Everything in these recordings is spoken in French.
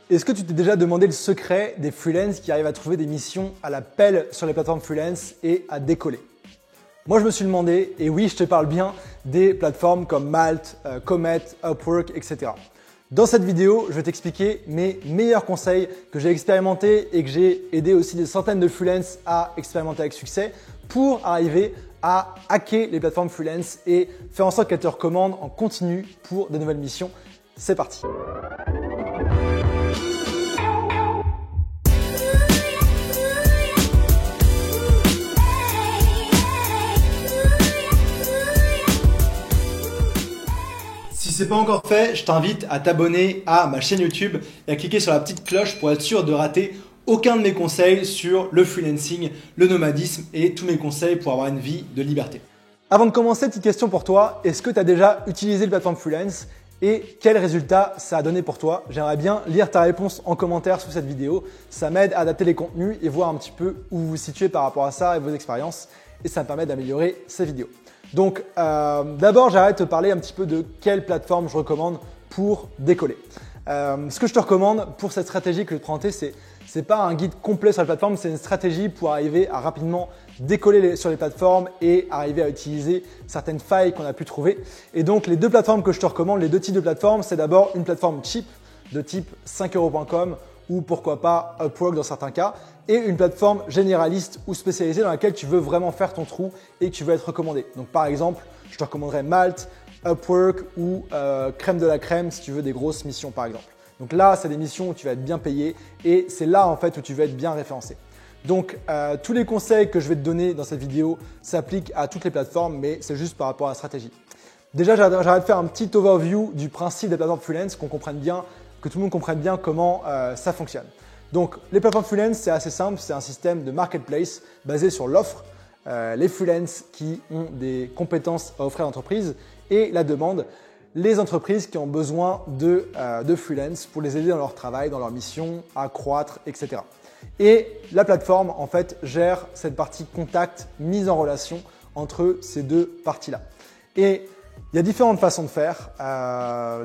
Est-ce que tu t'es déjà demandé le secret des freelances qui arrivent à trouver des missions à la pelle sur les plateformes freelance et à décoller? Moi, je me suis demandé, et oui, je te parle bien des plateformes comme Malt, Comet, Upwork, etc. Dans cette vidéo, je vais t'expliquer mes meilleurs conseils que j'ai expérimentés et que j'ai aidé aussi des centaines de freelances à expérimenter avec succès pour arriver à hacker les plateformes freelance et faire en sorte qu'elles te recommandent en continu pour de nouvelles missions. C'est parti! Si ce n'est pas encore fait, je t'invite à t'abonner à ma chaîne YouTube et à cliquer sur la petite cloche pour être sûr de rater aucun de mes conseils sur le freelancing, le nomadisme et tous mes conseils pour avoir une vie de liberté. Avant de commencer, petite question pour toi. Est-ce que tu as déjà utilisé les plateformes freelance et quels résultats ça a donné pour toi? J'aimerais bien lire ta réponse en commentaire sous cette vidéo. Ça m'aide à adapter les contenus et voir un petit peu où vous vous situez par rapport à ça et vos expériences. Et ça me permet d'améliorer ces vidéos. Donc d'abord, j'arrête de te parler un petit peu de quelle plateforme je recommande pour décoller. Ce que je te recommande pour cette stratégie que je vais te présenter, c'est pas un guide complet sur la plateforme, c'est une stratégie pour arriver à rapidement décoller sur les plateformes et arriver à utiliser certaines failles qu'on a pu trouver. Et donc les deux plateformes que je te recommande, les deux types de plateformes, c'est d'abord une plateforme cheap de type 5euros.com ou pourquoi pas Upwork dans certains cas, et une plateforme généraliste ou spécialisée dans laquelle tu veux vraiment faire ton trou et que tu veux être recommandé. Donc par exemple, je te recommanderais Malt, Upwork ou Crème de la Crème si tu veux des grosses missions par exemple. Donc là, c'est des missions où tu vas être bien payé et c'est là en fait où tu vas être bien référencé. Donc tous les conseils que je vais te donner dans cette vidéo s'appliquent à toutes les plateformes, mais c'est juste par rapport à la stratégie. Déjà, j'arrête de faire un petit overview du principe des plateformes freelance, qu'on comprenne bien, que tout le monde comprenne bien comment ça fonctionne. Donc les plateformes freelance, c'est assez simple, c'est un système de marketplace basé sur l'offre, les freelance qui ont des compétences à offrir à l'entreprise et la demande, les entreprises qui ont besoin de freelance pour les aider dans leur travail, dans leur mission, à croître, etc. Et la plateforme, en fait, gère cette partie contact, mise en relation entre ces deux parties-là. Et il y a différentes façons de faire.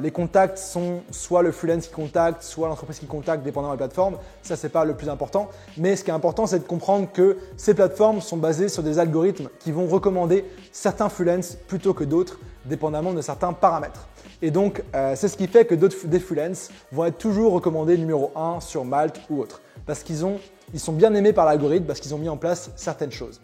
Les contacts sont soit le freelance qui contacte, soit l'entreprise qui contacte, dépendant de la plateforme. Ça, c'est pas le plus important. Mais ce qui est important, c'est de comprendre que ces plateformes sont basées sur des algorithmes qui vont recommander certains freelance plutôt que d'autres, dépendamment de certains paramètres. Et donc, c'est ce qui fait que des freelance vont être toujours recommandés numéro 1 sur Malt ou autre. Parce qu'ils sont bien aimés par l'algorithme, parce qu'ils ont mis en place certaines choses.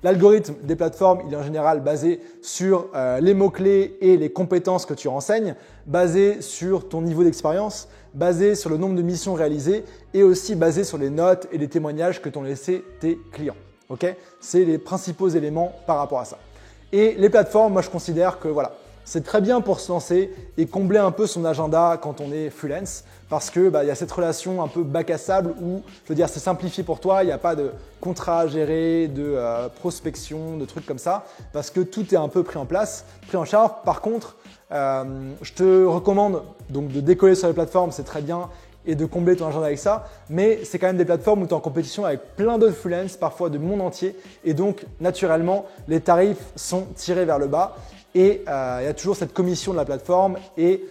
L'algorithme des plateformes, il est en général basé sur les mots-clés et les compétences que tu renseignes, basé sur ton niveau d'expérience, basé sur le nombre de missions réalisées et aussi basé sur les notes et les témoignages que t'ont laissé tes clients. Okay? C'est les principaux éléments par rapport à ça. Et les plateformes, moi je considère que voilà, c'est très bien pour se lancer et combler un peu son agenda quand on est freelance parce que y a cette relation un peu bac à sable où, je veux dire, c'est simplifié pour toi, il n'y a pas de contrat à gérer, de prospection, de trucs comme ça parce que tout est un peu pris en place, pris en charge. Par contre, je te recommande donc de décoller sur les plateformes, c'est très bien et de combler ton agenda avec ça, mais c'est quand même des plateformes où tu es en compétition avec plein d'autres freelance, parfois du monde entier et donc naturellement, les tarifs sont tirés vers le bas. Et il y a toujours cette commission de la plateforme et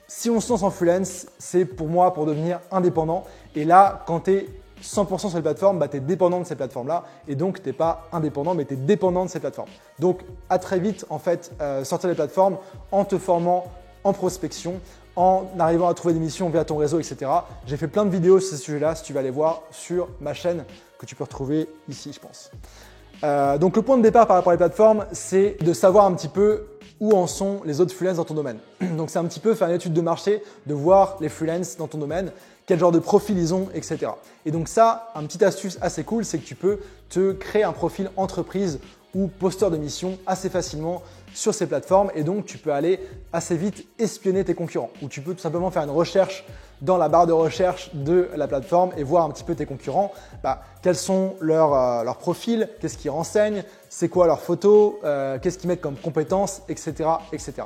si on se lance en freelance, c'est pour moi pour devenir indépendant. Et là, quand tu es 100% sur les plateformes, tu es dépendant de ces plateformes-là et donc tu n'es pas indépendant, mais tu es dépendant de ces plateformes. Donc à très vite, en fait, sortir des plateformes en te formant en prospection, en arrivant à trouver des missions via ton réseau, etc. J'ai fait plein de vidéos sur ce sujet-là, si tu vas aller voir sur ma chaîne que tu peux retrouver ici, je pense. Donc le point de départ par rapport à les plateformes, c'est de savoir un petit peu où en sont les autres freelances dans ton domaine. Donc c'est un petit peu faire une étude de marché, de voir les freelances dans ton domaine, quel genre de profil ils ont, etc. Et donc ça, une petite astuce assez cool, c'est que tu peux te créer un profil entreprise ou posteur de mission assez facilement sur ces plateformes et donc tu peux aller assez vite espionner tes concurrents ou tu peux tout simplement faire une recherche dans la barre de recherche de la plateforme et voir un petit peu tes concurrents, quels sont leurs profils, qu'est-ce qu'ils renseignent, c'est quoi leurs photos, qu'est-ce qu'ils mettent comme compétences, etc. etc.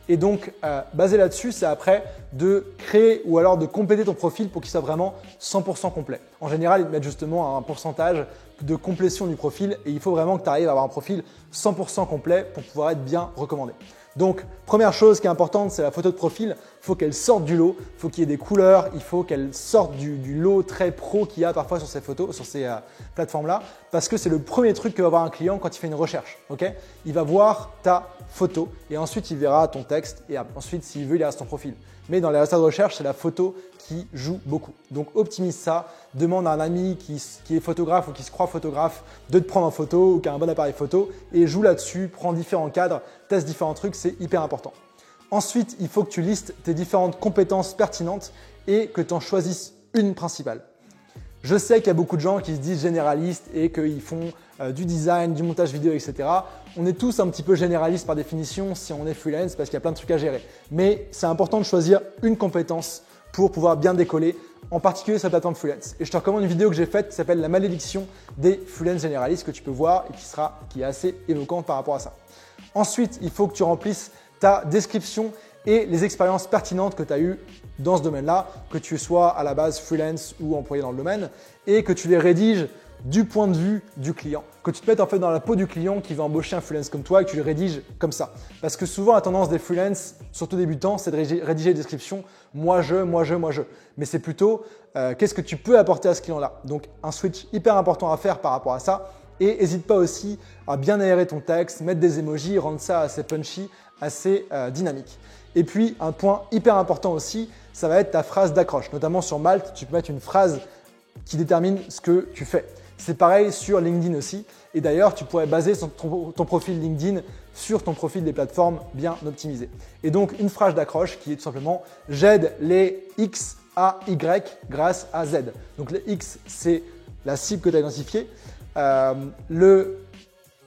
Et donc, basé là-dessus, c'est après de créer ou alors de compléter ton profil pour qu'il soit vraiment 100% complet. En général, ils te mettent justement un pourcentage de complétion du profil et il faut vraiment que tu arrives à avoir un profil 100% complet pour pouvoir être bien recommandé. Donc, première chose qui est importante, c'est la photo de profil. il faut qu'elle sorte du lot, il faut qu'il y ait des couleurs, il faut qu'elle sorte du lot très pro qu'il y a parfois sur ces photos, sur ces plateformes-là, parce que c'est le premier truc que va voir un client quand il fait une recherche. Okay, il va voir ta photo et ensuite il verra ton texte et ensuite s'il veut il ira sur ton profil. Mais dans les résultats de recherche, c'est la photo qui joue beaucoup. Donc optimise ça, demande à un ami qui est photographe ou qui se croit photographe de te prendre en photo ou qui a un bon appareil photo et joue là-dessus, prends différents cadres, teste différents trucs, c'est hyper important. Ensuite, il faut que tu listes tes différentes compétences pertinentes et que tu en choisisses une principale. Je sais qu'il y a beaucoup de gens qui se disent généralistes et qu'ils font du design, du montage vidéo, etc. On est tous un petit peu généralistes par définition si on est freelance parce qu'il y a plein de trucs à gérer. Mais c'est important de choisir une compétence pour pouvoir bien décoller, en particulier sur la plateforme freelance. Et je te recommande une vidéo que j'ai faite qui s'appelle « La malédiction des freelance généralistes » que tu peux voir et qui est assez éloquente par rapport à ça. Ensuite, il faut que tu remplisses ta description et les expériences pertinentes que tu as eues dans ce domaine-là, que tu sois à la base freelance ou employé dans le domaine, et que tu les rédiges du point de vue du client, que tu te mettes en fait dans la peau du client qui va embaucher un freelance comme toi et que tu le rédiges comme ça. Parce que souvent la tendance des freelance, surtout débutants, c'est de rédiger des descriptions moi je. Mais c'est plutôt qu'est-ce que tu peux apporter à ce client-là. Donc un switch hyper important à faire par rapport à ça. Et n'hésite pas aussi à bien aérer ton texte, mettre des emojis, rendre ça assez punchy, assez dynamique. Et puis un point hyper important aussi, ça va être ta phrase d'accroche. Notamment sur Malte, tu peux mettre une phrase qui détermine ce que tu fais. C'est pareil sur LinkedIn aussi. Et d'ailleurs, tu pourrais baser ton profil LinkedIn sur ton profil des plateformes bien optimisé. Et donc, une phrase d'accroche qui est tout simplement « J'aide les X à Y grâce à Z ». Donc, les X, c'est la cible que tu as identifiée. Le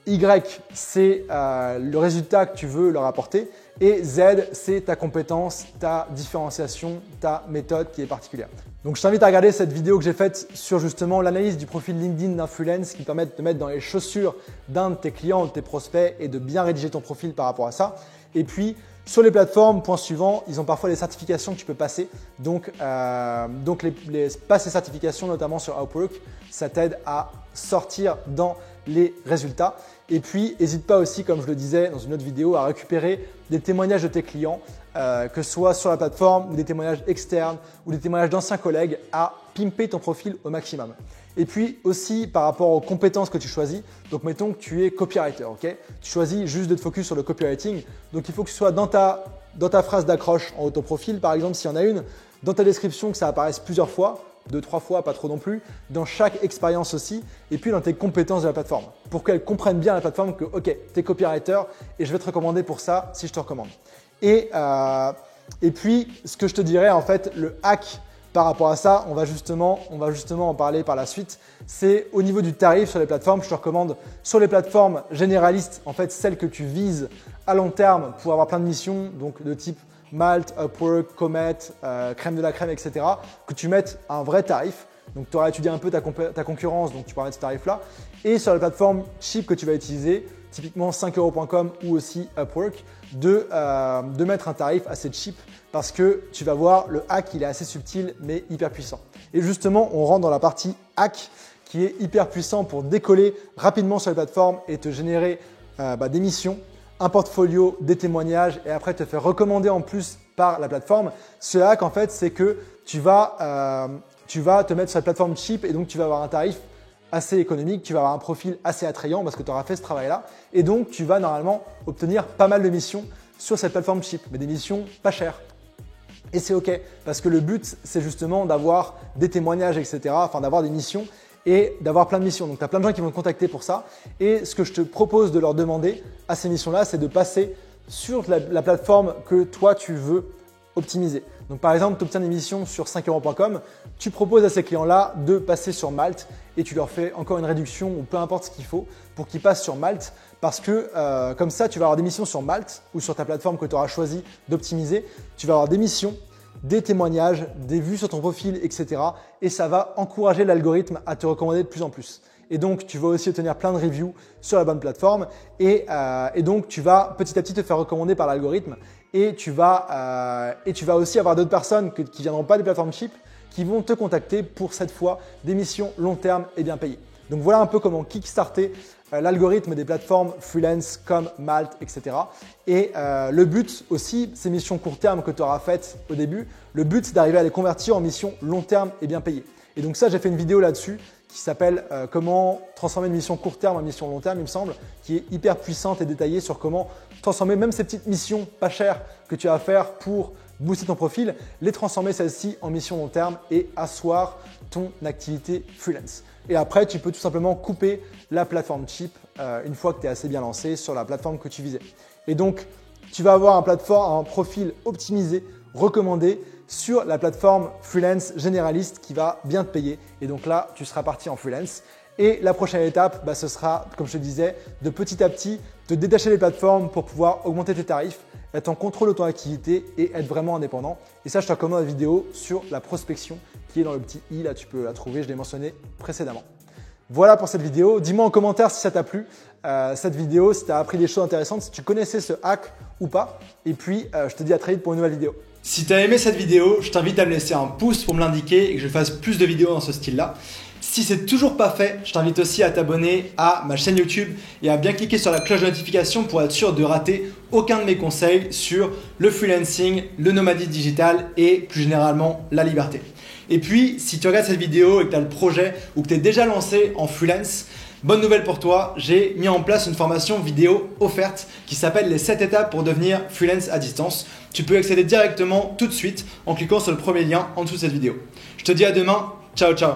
Y, c'est le résultat que tu veux leur apporter. Et Z, c'est ta compétence, ta différenciation, ta méthode qui est particulière. Donc, je t'invite à regarder cette vidéo que j'ai faite sur justement l'analyse du profil LinkedIn d'un freelance qui permet de te mettre dans les chaussures d'un de tes clients ou de tes prospects et de bien rédiger ton profil par rapport à ça. Et puis, sur les plateformes, point suivant, ils ont parfois des certifications que tu peux passer. Donc passer ces certifications, notamment sur Upwork, ça t'aide à sortir dans les résultats. Et puis, n'hésite pas aussi, comme je le disais dans une autre vidéo, à récupérer des témoignages de tes clients, que ce soit sur la plateforme ou des témoignages externes ou des témoignages d'anciens collègues, à pimper ton profil au maximum. Et puis aussi par rapport aux compétences que tu choisis, donc mettons que tu es copywriter, ok? Tu choisis juste de te focus sur le copywriting, donc il faut que ce soit dans ta phrase d'accroche en haut de ton profil, par exemple s'il y en a une, dans ta description que ça apparaisse plusieurs fois, 2-3 fois, pas trop non plus, dans chaque expérience aussi, et puis dans tes compétences de la plateforme, pour qu'elle comprenne bien la plateforme que ok, tu es copywriter et je vais te recommander pour ça si je te recommande. Et puis ce que je te dirais en fait, le hack par rapport à ça, on va justement en parler par la suite. C'est au niveau du tarif sur les plateformes. Je te recommande sur les plateformes généralistes, en fait, celles que tu vises à long terme pour avoir plein de missions, donc de type Malte, Upwork, Comet, Crème de la Crème, etc. Que tu mettes un vrai tarif. Donc, tu auras étudié un peu ta concurrence, donc tu pourras mettre ce tarif-là. Et sur la plateforme cheap que tu vas utiliser, typiquement 5euros.com ou aussi Upwork, de mettre un tarif assez cheap parce que tu vas voir, le hack, il est assez subtil mais hyper puissant. Et justement, on rentre dans la partie hack qui est hyper puissant pour décoller rapidement sur les plateformes et te générer des missions, un portfolio, des témoignages et après te faire recommander en plus par la plateforme. Ce hack, en fait, c'est que tu vas te mettre sur la plateforme cheap et donc tu vas avoir un tarif assez économique, tu vas avoir un profil assez attrayant parce que tu auras fait ce travail-là et donc tu vas normalement obtenir pas mal de missions sur cette plateforme cheap, mais des missions pas chères. Et c'est ok parce que le but, c'est justement d'avoir des témoignages, etc., enfin d'avoir des missions et d'avoir plein de missions. Donc, tu as plein de gens qui vont te contacter pour ça. Et ce que je te propose de leur demander à ces missions-là, c'est de passer sur la plateforme que toi, tu veux optimiser. Donc, par exemple, tu obtiens des missions sur 5euros.com, tu proposes à ces clients-là de passer sur Malte et tu leur fais encore une réduction ou peu importe ce qu'il faut pour qu'ils passent sur Malte parce que comme ça, tu vas avoir des missions sur Malte ou sur ta plateforme que tu auras choisi d'optimiser. Tu vas avoir des missions, des témoignages, des vues sur ton profil, etc. Et ça va encourager l'algorithme à te recommander de plus en plus. Et donc, tu vas aussi obtenir plein de reviews sur la bonne plateforme et donc, tu vas petit à petit te faire recommander par l'algorithme et tu vas aussi avoir d'autres personnes qui ne viendront pas des plateformes cheap qui vont te contacter pour cette fois des missions long terme et bien payées. Donc, voilà un peu comment kickstarter l'algorithme des plateformes freelance comme Malte, etc. Et le but aussi, ces missions court terme que tu auras faites au début, le but c'est d'arriver à les convertir en missions long terme et bien payées. Et donc ça, j'ai fait une vidéo là-dessus qui s'appelle comment transformer une mission court terme en mission long terme, il me semble, qui est hyper puissante et détaillée sur comment transformer même ces petites missions pas chères que tu as à faire pour booster ton profil, les transformer celles-ci en mission long terme et asseoir ton activité freelance. Et après, tu peux tout simplement couper la plateforme cheap une fois que tu es assez bien lancé sur la plateforme que tu visais. Et donc, tu vas avoir un profil optimisé, recommandé sur la plateforme freelance généraliste qui va bien te payer. Et donc là, tu seras parti en freelance. Et la prochaine étape, ce sera, comme je te disais, de petit à petit te détacher des plateformes pour pouvoir augmenter tes tarifs, être en contrôle de ton activité et être vraiment indépendant. Et ça, je te recommande la vidéo sur la prospection qui est dans le petit i. Là, tu peux la trouver, je l'ai mentionné précédemment. Voilà pour cette vidéo. Dis-moi en commentaire si ça t'a plu, cette vidéo, si tu as appris des choses intéressantes, si tu connaissais ce hack ou pas. Et puis, je te dis à très vite pour une nouvelle vidéo. Si tu as aimé cette vidéo, je t'invite à me laisser un pouce pour me l'indiquer et que je fasse plus de vidéos dans ce style-là. Si c'est toujours pas fait, je t'invite aussi à t'abonner à ma chaîne YouTube et à bien cliquer sur la cloche de notification pour être sûr de rater aucun de mes conseils sur le freelancing, le nomadisme digital et plus généralement la liberté. Et puis, si tu regardes cette vidéo et que tu as le projet ou que tu es déjà lancé en freelance, bonne nouvelle pour toi, j'ai mis en place une formation vidéo offerte qui s'appelle les 7 étapes pour devenir freelance à distance. Tu peux accéder directement tout de suite en cliquant sur le premier lien en dessous de cette vidéo. Je te dis à demain, ciao ciao.